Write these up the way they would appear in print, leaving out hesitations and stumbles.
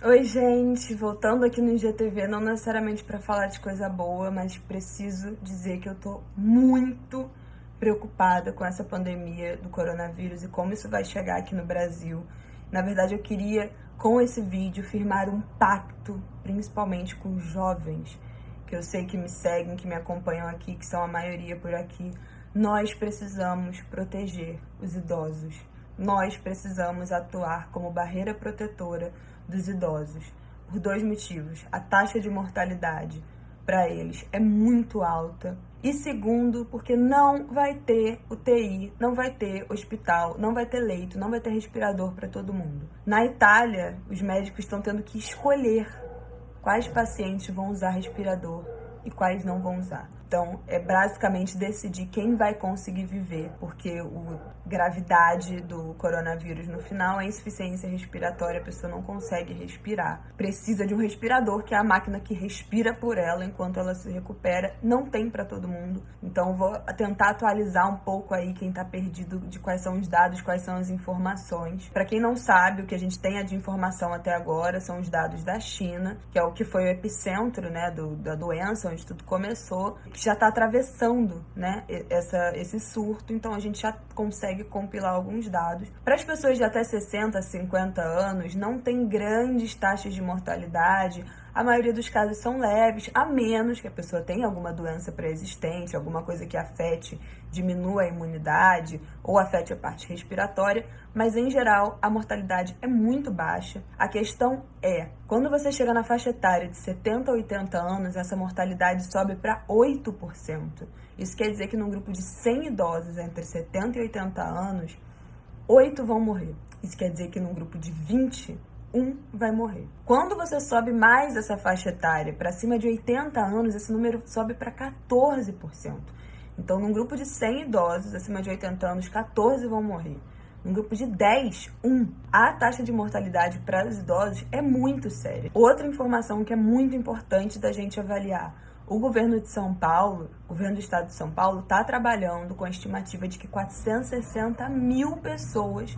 Oi, gente, voltando aqui no IGTV, não necessariamente para falar de coisa boa, mas preciso dizer que eu tô muito preocupada com essa pandemia do coronavírus e como isso vai chegar aqui no Brasil. Na verdade, eu queria, com esse vídeo, firmar um pacto, principalmente com os jovens, que eu sei que me seguem, que me acompanham aqui, que são a maioria por aqui. Nós precisamos proteger os idosos. Nós precisamos atuar como barreira protetora dos idosos, por dois motivos. A taxa de mortalidade para eles é muito alta. E segundo, porque não vai ter UTI, não vai ter hospital, não vai ter leito, não vai ter respirador para todo mundo. Na Itália, os médicos estão tendo que escolher quais pacientes vão usar respirador e quais não vão usar. Então, é basicamente decidir quem vai conseguir viver, porque a gravidade do coronavírus no final é insuficiência respiratória, a pessoa não consegue respirar. Precisa de um respirador, que é a máquina que respira por ela enquanto ela se recupera. Não tem para todo mundo. Então, vou tentar atualizar um pouco aí quem tá perdido de quais são os dados, quais são as informações. Para quem não sabe, o que a gente tem de informação até agora são os dados da China, que é o que foi o epicentro, né, da doença, onde tudo começou, que já está atravessando, né, esse surto. Então a gente já consegue compilar alguns dados. Para as pessoas de até 60, 50 anos, não tem grandes taxas de mortalidade. A maioria dos casos são leves, a menos que a pessoa tenha alguma doença pré-existente, alguma coisa que afete, diminua a imunidade ou afete a parte respiratória, mas em geral a mortalidade é muito baixa. A questão é, quando você chega na faixa etária de 70 a 80 anos, essa mortalidade sobe para 8%. Isso quer dizer que num grupo de 100 idosos entre 70 e 80 anos, 8 vão morrer. Isso quer dizer que num grupo de 20, um vai morrer. Quando você sobe mais essa faixa etária para cima de 80 anos, esse número sobe para 14%. Então, num grupo de 100 idosos acima de 80 anos, 14 vão morrer. Num grupo de 10, 1. A taxa de mortalidade para os idosos é muito séria. Outra informação que é muito importante da gente avaliar. O governo de São Paulo, o governo do estado de São Paulo, está trabalhando com a estimativa de que 460 mil pessoas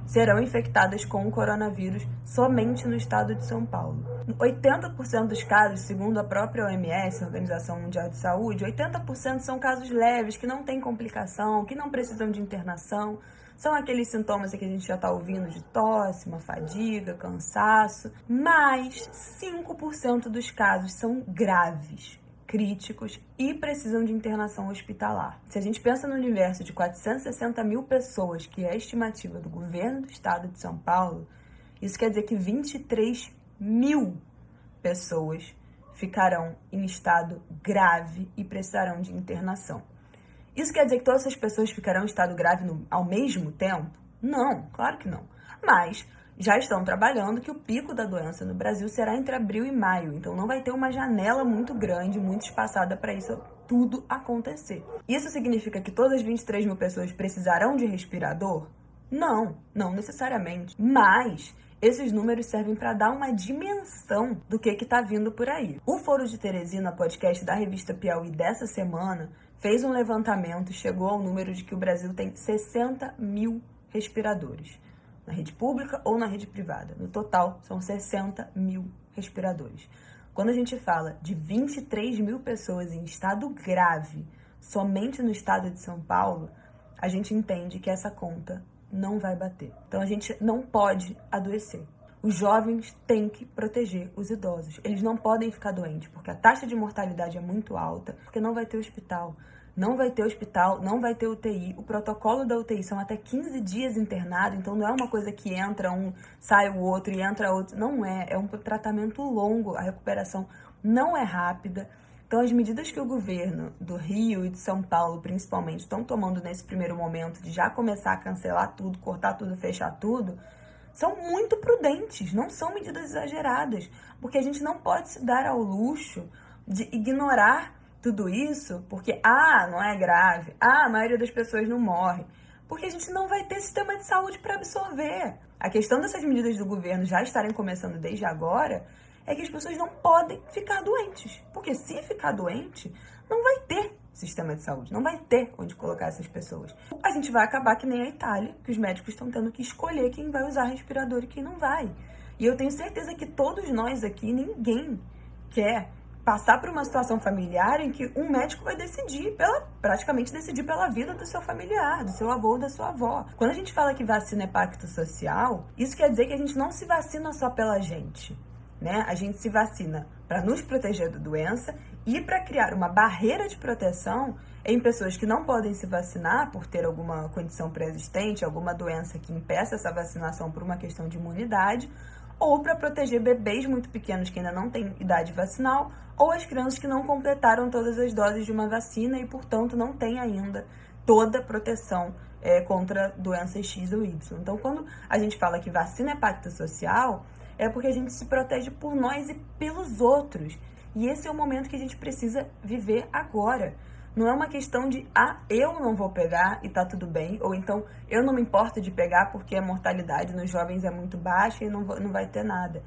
serão infectadas com o coronavírus somente no estado de São Paulo. 80% dos casos, segundo a própria OMS, Organização Mundial de Saúde, 80% são casos leves, que não têm complicação, que não precisam de internação. São aqueles sintomas que a gente já está ouvindo de tosse, uma fadiga, cansaço. Mas 5% dos casos são graves, críticos e precisam de internação hospitalar. Se a gente pensa no universo de 460 mil pessoas, que é a estimativa do governo do estado de São Paulo, isso quer dizer que 23 mil pessoas ficarão em estado grave e precisarão de internação. Isso quer dizer que todas essas pessoas ficarão em estado grave ao mesmo tempo? Não, claro que não. Mas já estão trabalhando que o pico da doença no Brasil será entre abril e maio. Então não vai ter uma janela muito grande, muito espaçada para isso tudo acontecer. Isso significa que todas as 23 mil pessoas precisarão de respirador? Não, não necessariamente. Mas esses números servem para dar uma dimensão do que está vindo por aí. O Foro de Teresina, podcast da revista Piauí dessa semana, fez um levantamento e chegou ao número de que o Brasil tem 60 mil respiradores, na rede pública ou na rede privada. No total, são 60 mil respiradores. Quando a gente fala de 23 mil pessoas em estado grave, somente no estado de São Paulo, a gente entende que essa conta não vai bater. Então, a gente não pode adoecer. Os jovens têm que proteger os idosos. Eles não podem ficar doentes, porque a taxa de mortalidade é muito alta, porque não vai ter hospital. Não vai ter hospital, não vai ter UTI. O protocolo da UTI são até 15 dias internado, então não é uma coisa que entra um, sai o outro e entra outro. Não é, é um tratamento longo, a recuperação não é rápida. Então as medidas que o governo do Rio e de São Paulo, principalmente, estão tomando nesse primeiro momento de já começar a cancelar tudo, cortar tudo, fechar tudo, são muito prudentes, não são medidas exageradas, porque a gente não pode se dar ao luxo de ignorar tudo isso, porque, não é grave, a maioria das pessoas não morre, porque a gente não vai ter sistema de saúde para absorver. A questão dessas medidas do governo já estarem começando desde agora é que as pessoas não podem ficar doentes, porque se ficar doente, não vai ter sistema de saúde, não vai ter onde colocar essas pessoas. A gente vai acabar que nem a Itália, que os médicos estão tendo que escolher quem vai usar respirador e quem não vai. E eu tenho certeza que todos nós aqui, ninguém quer passar por uma situação familiar em que um médico vai praticamente decidir pela vida do seu familiar, do seu avô ou da sua avó. Quando a gente fala que vacina é pacto social, isso quer dizer que a gente não se vacina só pela gente, né? A gente se vacina para nos proteger da doença e para criar uma barreira de proteção em pessoas que não podem se vacinar por ter alguma condição pré-existente, alguma doença que impeça essa vacinação por uma questão de imunidade, ou para proteger bebês muito pequenos que ainda não têm idade vacinal, ou as crianças que não completaram todas as doses de uma vacina e, portanto, não têm ainda toda a proteção contra doenças X ou Y. Então, quando a gente fala que vacina é pacto social, é porque a gente se protege por nós e pelos outros. E esse é o momento que a gente precisa viver agora. Não é uma questão de, eu não vou pegar e tá tudo bem, ou então eu não me importo de pegar porque a mortalidade nos jovens é muito baixa e não vai ter nada.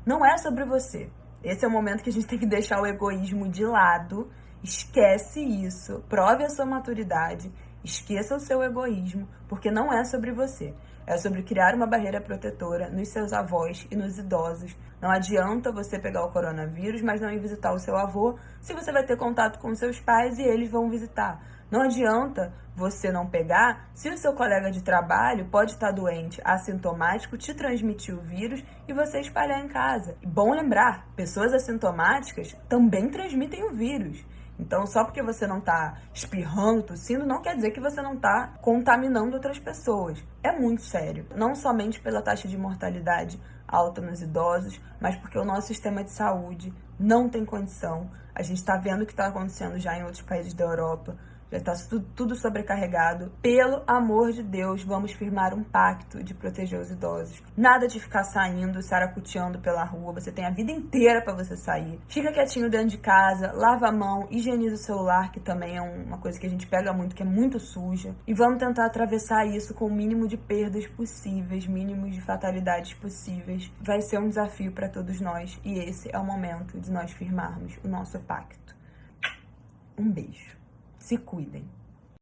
Não é sobre você. Esse é o momento que a gente tem que deixar o egoísmo de lado, esquece isso, prove a sua maturidade, esqueça o seu egoísmo, porque não é sobre você. É sobre criar uma barreira protetora nos seus avós e nos idosos. Não adianta você pegar o coronavírus, mas não ir visitar o seu avô, se você vai ter contato com seus pais e eles vão visitar. Não adianta você não pegar, se o seu colega de trabalho pode estar doente, assintomático, te transmitir o vírus e você espalhar em casa. E bom lembrar, pessoas assintomáticas também transmitem o vírus. Então, só porque você não tá espirrando, tossindo, não quer dizer que você não tá contaminando outras pessoas. É muito sério. Não somente pela taxa de mortalidade alta nos idosos, mas porque o nosso sistema de saúde não tem condição. A gente tá vendo o que tá acontecendo já em outros países da Europa. Já está tudo sobrecarregado. Pelo amor de Deus, vamos firmar um pacto de proteger os idosos. Nada de ficar saindo, saracuteando pela rua. Você tem a vida inteira para você sair. Fica quietinho dentro de casa, lava a mão, higieniza o celular, que também é uma coisa que a gente pega muito, que é muito suja. E vamos tentar atravessar isso com o mínimo de perdas possíveis, mínimos de fatalidades possíveis. Vai ser um desafio para todos nós e esse é o momento de nós firmarmos o nosso pacto. Um beijo. Se cuidem.